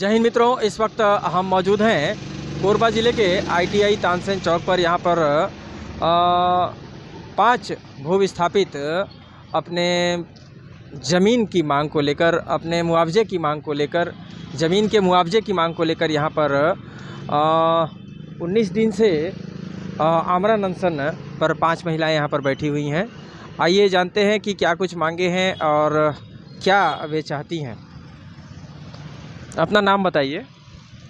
जय हिंद मित्रों, इस वक्त हम मौजूद हैं कोरबा ज़िले के ITI तानसेन चौक पर। यहाँ पर 5 भू विस्थापित अपने ज़मीन की मांग को लेकर, अपने मुआवजे की मांग को लेकर, ज़मीन के मुआवजे की मांग को लेकर यहाँ पर 19 दिन से आमरण अनशन पर 5 महिलाएं यहाँ पर बैठी हुई हैं। आइए जानते हैं कि क्या कुछ मांगे हैं और क्या वे चाहती हैं। अपना नाम बताइए।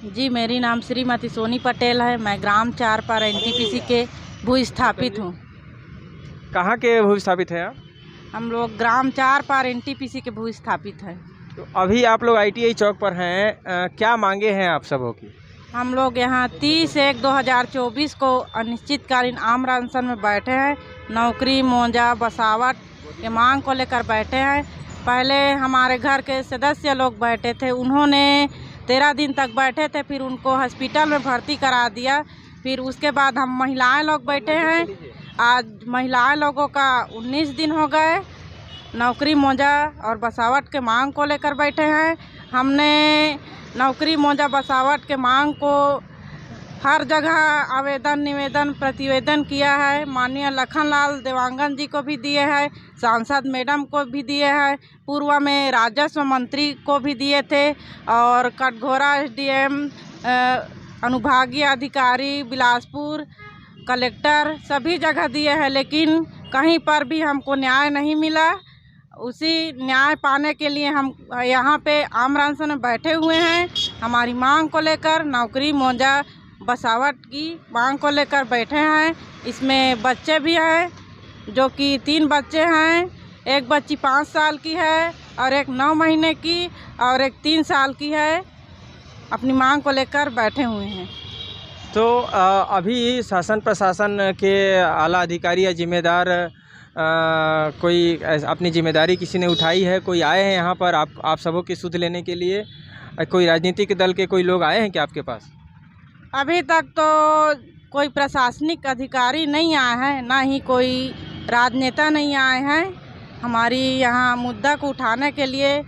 जी, मेरी नाम श्रीमती सोनी पटेल है। मैं ग्राम 4 पर NTPC के भू स्थापित हूँ। कहाँ के भू स्थापित हैं आप? हम लोग ग्राम 4 पर NTPC के भू स्थापित हैं। तो अभी आप लोग ITI चौक पर हैं, क्या मांगे हैं आप सबों की? हम लोग यहाँ 30/1/2024 को अनिश्चितकालीन आमरण अनशन में बैठे हैं। नौकरी, मुआवजा, बसावट के मांग को लेकर बैठे हैं। पहले हमारे घर के सदस्य लोग बैठे थे, उन्होंने 13 दिन तक बैठे थे, फिर उनको हॉस्पिटल में भर्ती करा दिया। फिर उसके बाद हम महिलाएं लोग बैठे हैं। आज महिलाएं लोगों का 19 दिन हो गए। नौकरी, मुआवजा और बसावट के मांग को लेकर बैठे हैं। हमने नौकरी, मुआवजा, बसावट के मांग को हर जगह आवेदन, निवेदन, प्रतिवेदन किया है। माननीय लखनलाल देवांगन जी को भी दिए हैं, सांसद मैडम को भी दिए हैं, पूर्व में राजस्व मंत्री को भी दिए थे, और कटघोरा SDM, अनुभागीय अधिकारी बिलासपुर, कलेक्टर, सभी जगह दिए हैं, लेकिन कहीं पर भी हमको न्याय नहीं मिला। उसी न्याय पाने के लिए हम यहाँ पे आमरण अनशन में बैठे हुए हैं। हमारी मांग को लेकर, नौकरी, मुआवजा, बसावट की मांग को लेकर बैठे हैं। इसमें बच्चे भी हैं, जो कि 3 बच्चे हैं। एक बच्ची 5 साल की है, और एक 9 महीने की, और एक 3 साल की है। अपनी मांग को लेकर बैठे हुए हैं। तो अभी शासन प्रशासन के आला अधिकारी या जिम्मेदार कोई अपनी जिम्मेदारी किसी ने उठाई है? कोई आए हैं यहाँ पर आप सबों की सुध लेने के लिए? कोई राजनीतिक दल के कोई लोग आए हैं क्या आपके पास? अभी तक तो कोई प्रशासनिक अधिकारी नहीं आए हैं, ना ही कोई राजनेता नहीं आए हैं हमारी यहाँ मुद्दा को उठाने के लिए।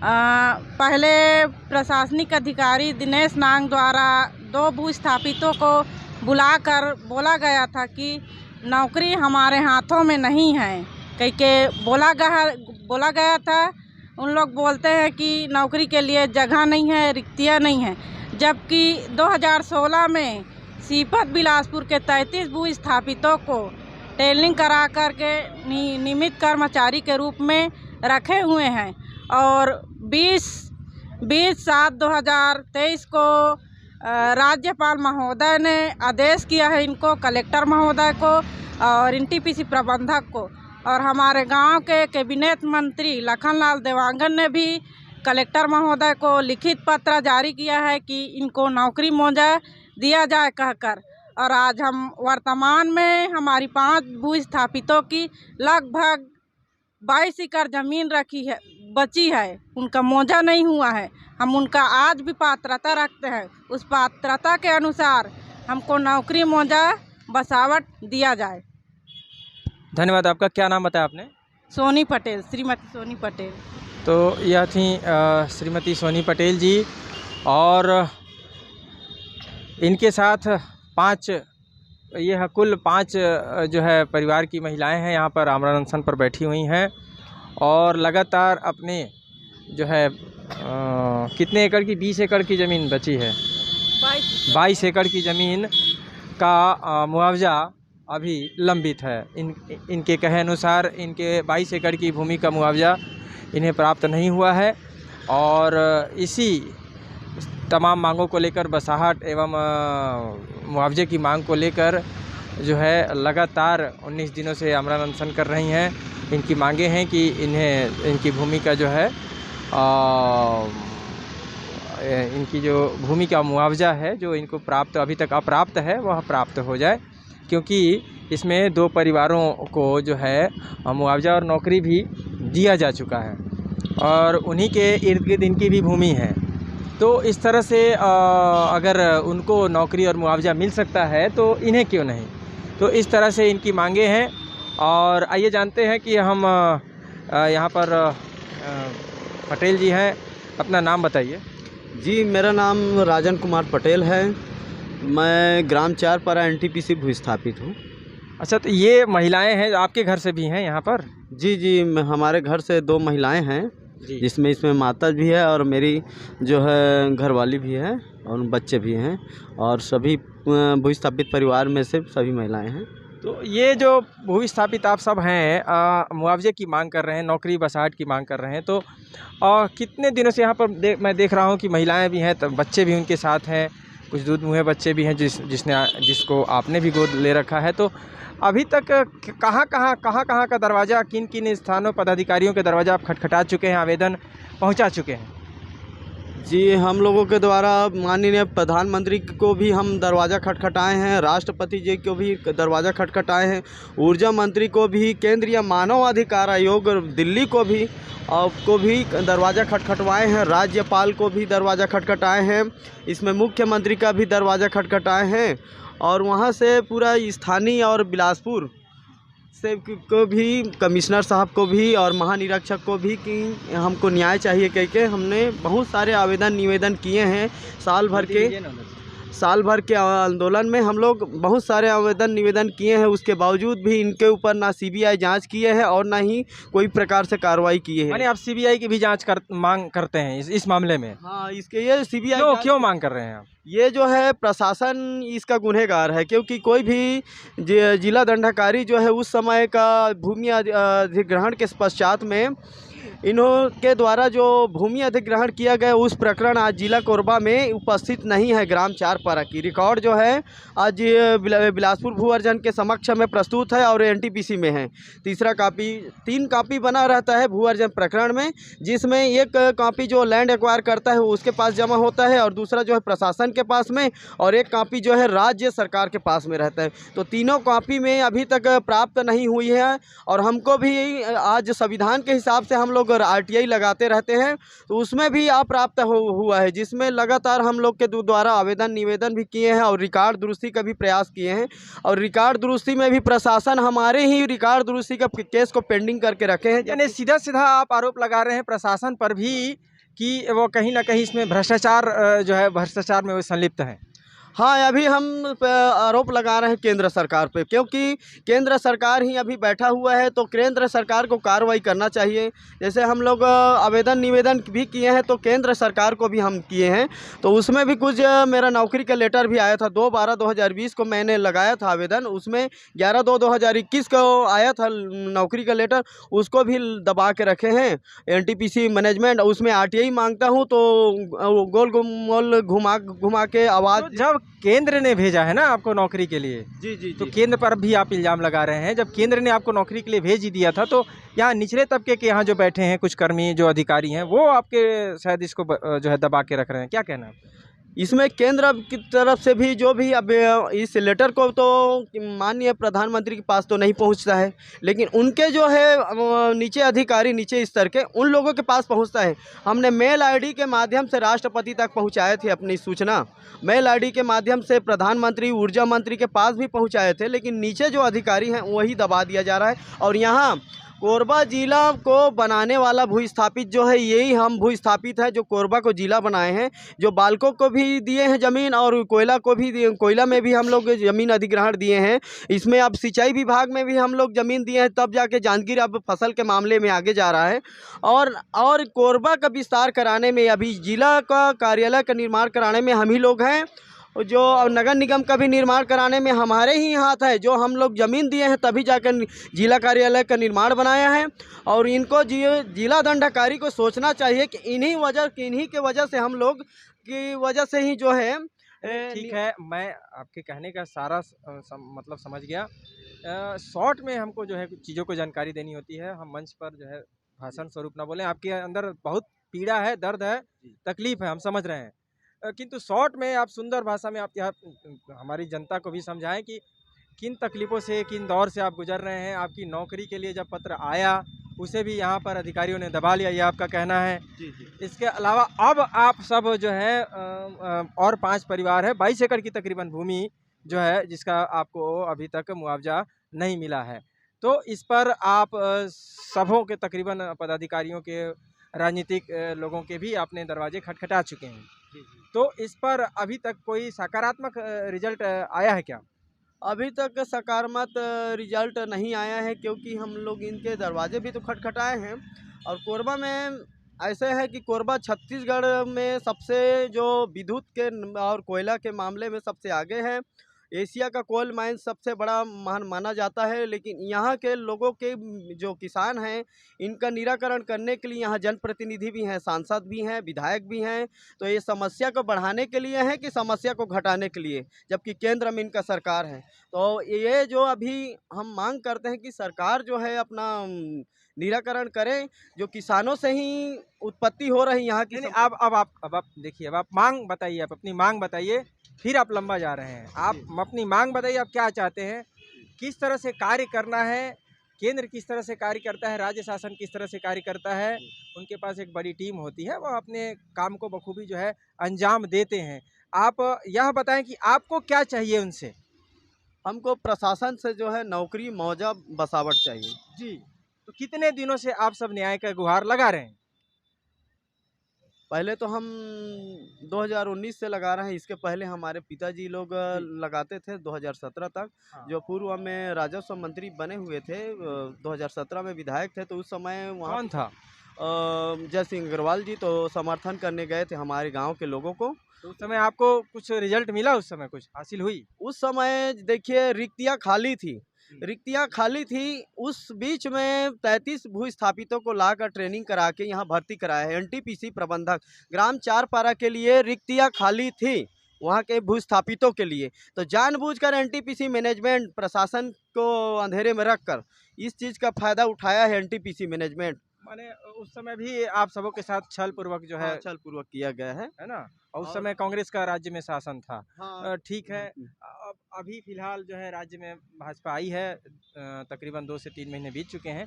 पहले प्रशासनिक अधिकारी दिनेश नांग द्वारा 2 भू स्थापितों को बुलाकर बोला गया था कि नौकरी हमारे हाथों में नहीं है, कह के बोला गया था। उन लोग बोलते हैं कि नौकरी के लिए जगह नहीं है, रिक्तियाँ नहीं है, जबकि 2016 में सीपत बिलासपुर के 33 भू स्थापितों को ट्रेनिंग करा कर के नियमित कर्मचारी के रूप में रखे हुए हैं, और 20/7/2023 को राज्यपाल महोदय ने आदेश किया है इनको, कलेक्टर महोदय को और NTPC प्रबंधक को, और हमारे गांव के कैबिनेट मंत्री लखनलाल देवांगन ने भी कलेक्टर महोदय को लिखित पत्र जारी किया है कि इनको नौकरी, मुआवजा दिया जाए कहकर। और आज हम वर्तमान में हमारी 5 भू स्थापितों की लगभग 22 एकड़ ज़मीन बची है, उनका मुआवजा नहीं हुआ है। हम उनका आज भी पात्रता रखते हैं, उस पात्रता के अनुसार हमको नौकरी, मुआवजा, बसावट दिया जाए। धन्यवाद। आपका क्या नाम बताया आपने? सोनी पटेल, श्रीमती सोनी पटेल। तो यह थी श्रीमती सोनी पटेल जी, और इनके साथ 5 कुल 5 जो है परिवार की महिलाएं हैं यहाँ पर आमरण अनशन पर बैठी हुई हैं, और लगातार अपने जो है कितने एकड़ की 20 एकड़ की ज़मीन बची है, 22 एकड़ की ज़मीन का मुआवजा अभी लंबित है। इनके कहे अनुसार इनके 22 एकड़ की भूमि का मुआवजा इन्हें प्राप्त नहीं हुआ है, और इसी तमाम मांगों को लेकर, बसाहट एवं मुआवजे की मांग को लेकर जो है लगातार 19 दिनों से आमरण अनशन कर रही हैं। इनकी मांगे हैं कि इन्हें इनकी भूमि का जो है इनकी जो भूमि का मुआवजा है, जो इनको प्राप्त अभी तक अप्राप्त है, वह प्राप्त हो जाए, क्योंकि इसमें 2 परिवारों को जो है मुआवजा और नौकरी भी दिया जा चुका है, और उन्हीं के इर्द गिर्द इनकी भी भूमि है। तो इस तरह से अगर उनको नौकरी और मुआवजा मिल सकता है तो इन्हें क्यों नहीं। तो इस तरह से इनकी मांगे हैं। और आइए जानते हैं कि हम यहाँ पर पटेल जी हैं, अपना नाम बताइए। जी, मेरा नाम राजन कुमार पटेल है। मैं ग्राम चारपारा एनटीपीसी भूस्थापित हूँ। अच्छा, तो ये महिलाएं हैं आपके घर से भी हैं यहाँ पर? जी, जी, हमारे घर से 2 महिलाएं हैं, जी। इसमें माता भी है और मेरी जो है घरवाली भी है और बच्चे भी हैं और सभी भूस्थापित परिवार में से सभी महिलाएं हैं। तो ये जो भूस्थापित आप सब हैं, मुआवजे की मांग कर रहे हैं, नौकरी बसाहट की मांग कर रहे हैं, तो कितने दिनों से यहाँ पर मैं देख रहा हूँ कि महिलाएं भी हैं, तो बच्चे भी उनके साथ हैं, कुछ दूध मुँहे बच्चे भी हैं जिसको आपने भी गोद ले रखा है। तो अभी तक कहाँ का दरवाज़ा, किन किन स्थानों पदाधिकारियों के दरवाज़ा आप खटखटा चुके हैं, आवेदन पहुँचा चुके हैं? जी, हम लोगों के द्वारा माननीय प्रधानमंत्री को भी हम दरवाज़ा खटखटाए हैं, राष्ट्रपति जी को भी दरवाज़ा खटखटाए हैं, ऊर्जा मंत्री को भी, केंद्रीय मानव अधिकार आयोग दिल्ली को भी दरवाज़ा खटखटवाए हैं, राज्यपाल को भी दरवाज़ा खटखटाए हैं, इसमें मुख्यमंत्री का भी दरवाज़ा खटखटाए हैं और वहाँ से पूरा स्थानीय और बिलासपुर से को भी, कमिश्नर साहब को भी और महानिरीक्षक को भी कि हमको न्याय चाहिए कह के हमने बहुत सारे आवेदन निवेदन किए हैं। साल भर के आंदोलन में हम लोग बहुत सारे आवेदन निवेदन किए हैं, उसके बावजूद भी इनके ऊपर ना सीबीआई जांच किए हैं और ना ही कोई प्रकार से कार्रवाई किए हैं। यानी आप सीबीआई की भी जांच मांग करते हैं इस मामले में? हाँ, इसके ये सीबीआई क्यों मांग कर रहे हैं आप? ये जो है प्रशासन इसका गुनहगार है, क्योंकि कोई भी जिला दंडाधिकारी जो है उस समय का भूमि अधिग्रहण के पश्चात में इन्हों के द्वारा जो भूमि अधिग्रहण किया गया उस प्रकरण आज जिला कोरबा में उपस्थित नहीं है। ग्राम चारपारा की रिकॉर्ड जो है आज बिलासपुर भू अर्जन के समक्ष में प्रस्तुत है और एनटीपीसी में है। तीसरा कॉपी, 3 कॉपी बना रहता है भू अर्जन प्रकरण में, जिसमें एक कॉपी जो लैंड एक्वायर करता है उसके पास जमा होता है और दूसरा जो है प्रशासन के पास में और एक कॉपी जो है राज्य सरकार के पास में रहता है। तो तीनों कॉपी में अभी तक प्राप्त नहीं हुई है और हमको भी आज संविधान के हिसाब से हम लोग आरटीआई लगाते रहते हैं, तो उसमें भी अप्राप्त हुआ है, जिसमें लगातार हम लोग के द्वारा आवेदन निवेदन भी किए हैं और रिकॉर्ड दुरुस्ती का भी प्रयास किए हैं और रिकॉर्ड दुरुस्ती में भी प्रशासन हमारे ही रिकॉर्ड दुरुस्ती का केस को पेंडिंग करके रखे हैं। यानी सीधा आप आरोप लगा रहे हैं प्रशासन पर भी कि वो कहीं ना कहीं इसमें भ्रष्टाचार में वो संलिप्त है? हाँ, अभी हम आरोप लगा रहे हैं केंद्र सरकार पे, क्योंकि केंद्र सरकार ही अभी बैठा हुआ है, तो केंद्र सरकार को कार्रवाई करना चाहिए। जैसे हम लोग आवेदन निवेदन भी किए हैं तो केंद्र सरकार को भी हम किए हैं, तो उसमें भी कुछ मेरा नौकरी का लेटर भी आया था। 2/12/2020 को मैंने लगाया था आवेदन, उसमें 11/2/2021 को आया था नौकरी का लेटर, उसको भी दबा के रखे हैं एनटीपीसी मैनेजमेंट। उसमें आरटीआई मांगता हूँ तो गोल घुमा के आवाज़। तो जब केंद्र ने भेजा है ना आपको नौकरी के लिए, जी, तो केंद्र पर भी आप इल्ज़ाम लगा रहे हैं। जब केंद्र ने आपको नौकरी के लिए भेज ही दिया था, तो यहाँ निचले तबके के यहाँ जो बैठे हैं कुछ कर्मी, जो अधिकारी हैं, वो आपके शायद इसको जो है दबा के रख रहे हैं, क्या कहना है? इसमें केंद्र की तरफ से भी जो भी अब इस लेटर को तो माननीय प्रधानमंत्री के पास तो नहीं पहुंचता है, लेकिन उनके जो है नीचे अधिकारी, नीचे स्तर के, उन लोगों के पास पहुंचता है। हमने मेल आईडी के माध्यम से राष्ट्रपति तक पहुंचाए थे अपनी सूचना, मेल आईडी के माध्यम से प्रधानमंत्री, ऊर्जा मंत्री के पास भी पहुंचाए थे, लेकिन नीचे जो अधिकारी हैं वही दबा दिया जा रहा है। और यहाँ कोरबा जिला को बनाने वाला भूस्थापित जो है, यही हम भूस्थापित है जो कोरबा को जिला बनाए हैं, जो बालकों को भी दिए हैं ज़मीन और कोयला को भी दिए, कोयला में भी हम लोग ज़मीन अधिग्रहण दिए हैं। इसमें अब सिंचाई विभाग में भी हम लोग ज़मीन दिए हैं, तब जाके जांजगीर अब फसल के मामले में आगे जा रहा है। और कोरबा का विस्तार कराने में, अभी जिला का कार्यालय का निर्माण कराने में हम ही लोग हैं, जो नगर निगम का भी निर्माण कराने में हमारे ही हाथ है। जो हम लोग ज़मीन दिए हैं तभी जाकर जिला कार्यालय का निर्माण बनाया है। और इनको जिला दंडाधिकारी को सोचना चाहिए कि इन्हीं के वजह से, हम लोग की वजह से ही जो है। ठीक है, मैं आपके कहने का सारा मतलब समझ गया। शॉर्ट में हमको जो है कुछ चीज़ों को जानकारी देनी होती है, हम मंच पर जो है भाषण स्वरूप ना बोलें। आपके अंदर बहुत पीड़ा है, दर्द है, तकलीफ़ है, हम समझ रहे हैं, किंतु शॉर्ट में आप सुंदर भाषा में आप यहाँ हमारी जनता को भी समझाएं कि किन तकलीफ़ों से, किन दौर से आप गुजर रहे हैं। आपकी नौकरी के लिए जब पत्र आया, उसे भी यहाँ पर अधिकारियों ने दबा लिया, ये आपका कहना है। जी। इसके अलावा अब आप सब जो है और 5 परिवार है, 22 एकड़ की तकरीबन भूमि जो है, जिसका आपको अभी तक मुआवजा नहीं मिला है। तो इस पर आप सबों के तकरीबन पदाधिकारियों के, राजनीतिक लोगों के भी आपने दरवाजे खटखटा चुके हैं। तो इस पर अभी तक कोई सकारात्मक रिजल्ट आया है क्या? अभी तक सकारात्मक रिजल्ट नहीं आया है, क्योंकि हम लोग इनके दरवाजे भी तो खटखटाए हैं। और कोरबा में ऐसे है कि कोरबा छत्तीसगढ़ में सबसे जो विद्युत के और कोयला के मामले में सबसे आगे है। एशिया का कोल माइन सबसे बड़ा माना जाता है, लेकिन यहाँ के लोगों के जो किसान हैं, इनका निराकरण करने के लिए यहाँ जनप्रतिनिधि भी हैं, सांसद भी हैं, विधायक भी हैं। तो ये समस्या को बढ़ाने के लिए है कि समस्या को घटाने के लिए, जबकि केंद्र में इनका सरकार है। तो ये जो अभी हम मांग करते हैं कि सरकार जो है अपना निराकरण करे, जो किसानों से ही उत्पत्ति हो रही यहाँ की। नहीं, अब आप देखिए, अब आप मांग बताइए, आप अपनी मांग बताइए, फिर आप लंबा जा रहे हैं। आप अपनी मांग बताइए, आप क्या चाहते हैं, किस तरह से कार्य करना है, केंद्र किस तरह से कार्य करता है, राज्य शासन किस तरह से कार्य करता है। उनके पास एक बड़ी टीम होती है, वो अपने काम को बखूबी जो है अंजाम देते हैं। आप यह बताएं कि आपको क्या चाहिए उनसे? हमको प्रशासन से जो है नौकरी मौजा बसावट चाहिए। जी, तो कितने दिनों से आप सब न्याय का गुहार लगा रहे हैं? पहले तो हम 2019 से लगा रहे हैं, इसके पहले हमारे पिताजी लोग लगाते थे 2017 तक। हाँ। जो पूर्व में राजस्व मंत्री बने हुए थे, 2017 में विधायक थे, तो उस समय वहाँ कौन था? जय सिंह अग्रवाल जी तो समर्थन करने गए थे हमारे गांव के लोगों को। तो उस समय आपको कुछ रिजल्ट मिला, उस समय कुछ हासिल हुई? उस समय देखिए रिक्तियाँ खाली थी। उस बीच में 33 भूस्थापितों को लाकर ट्रेनिंग करा के यहाँ भर्ती कराया है। एनटीपीसी प्रबंधक ग्राम चारपारा के लिए रिक्तियाँ खाली थी, वहाँ के भूस्थापितों के लिए। तो जानबूझकर एनटीपीसी मैनेजमेंट प्रशासन को अंधेरे में रखकर इस चीज़ का फ़ायदा उठाया है एनटीपीसी मैनेजमेंट। माने उस समय भी आप सबों के साथ छल पूर्वक जो है, हाँ, छल पूर्वक किया गया है ना? और उस और समय कांग्रेस का राज्य में शासन था। हाँ। ठीक है। अब अभी फिलहाल जो है राज्य में भाजपा आई है, तकरीबन 2 से 3 महीने बीत चुके हैं।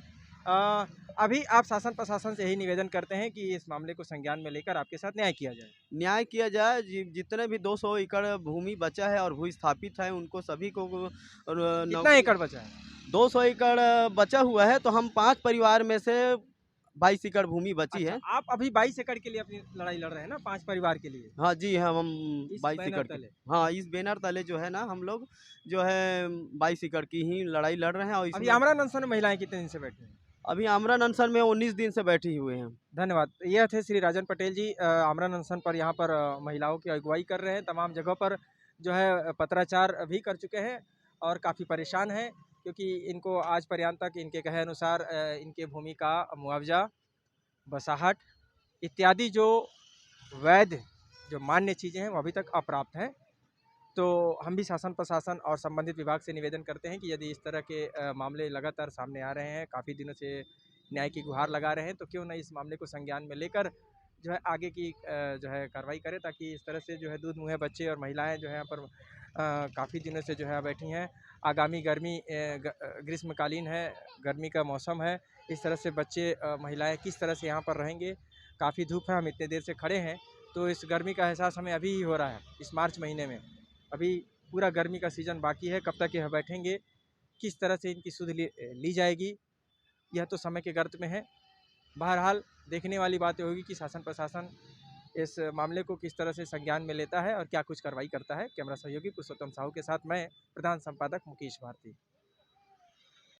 अभी आप शासन प्रशासन से यही निवेदन करते हैं कि इस मामले को संज्ञान में लेकर आपके साथ न्याय किया जाए। न्याय किया जाए। जितने भी 200 एकड़ भूमि बचा है और भू स्थापित है, उनको सभी को कितना एकड़ बचा है? 200 एकड़ बचा हुआ है। तो हम 5 परिवार में से 22 एकड़ भूमि बची अच्छा, है। आप अभी 22 एकड़ के लिए अपनी लड़ाई लड़ रहे हैं ना, 5 परिवार के लिए? हाँ जी, हम इस 22 बैनर एकड़ की। तले? हाँ, इस बैनर तले जो है ना, हम लोग जो है 22 एकड़ की ही लड़ाई लड़ रहे हैं। और अभी इसमें आमरण अनशन में महिलाएं कितने दिन से बैठी हैं? अभी आमरण अनशन में 19 दिन से बैठी हुए हैं। धन्यवाद। यह थे श्री राजन पटेल जी, आमरण अनशन पर यहाँ पर महिलाओं की अगुवाई कर रहे हैं। तमाम जगहों पर जो है पत्राचार भी कर चुके हैं और काफ़ी परेशान हैं, क्योंकि इनको आज पर्यंत तक इनके कहे अनुसार इनके भूमि का मुआवजा, बसाहट इत्यादि जो वैध जो मान्य चीज़ें हैं वो अभी तक अप्राप्त हैं। तो हम भी शासन प्रशासन और संबंधित विभाग से निवेदन करते हैं कि यदि इस तरह के मामले लगातार सामने आ रहे हैं, काफ़ी दिनों से न्याय की गुहार लगा रहे हैं, तो क्यों न इस मामले को संज्ञान में लेकर जो है आगे की जो है कार्रवाई करें, ताकि इस तरह से जो है दूध मुँहे बच्चे और महिलाएं जो है यहाँ पर काफ़ी दिनों से जो है बैठी हैं। आगामी गर्मी ग्रीष्मकालीन है, गर्मी का मौसम है, इस तरह से बच्चे महिलाएं किस तरह से यहाँ पर रहेंगे। काफ़ी धूप है, हम इतने देर से खड़े हैं, तो इस गर्मी का एहसास हमें अभी ही हो रहा है, इस मार्च महीने में। अभी पूरा गर्मी का सीज़न बाकी है, कब तक यहाँ बैठेंगे, किस तरह से इनकी सुध ली जाएगी, यह तो समय के गर्त में है। बहरहाल देखने वाली बात होगी कि शासन प्रशासन इस मामले को किस तरह से संज्ञान में लेता है और क्या कुछ कार्रवाई करता है। कैमरा सहयोगी पुरुषोत्तम साहू के साथ मैं प्रधान संपादक मुकेश भारती।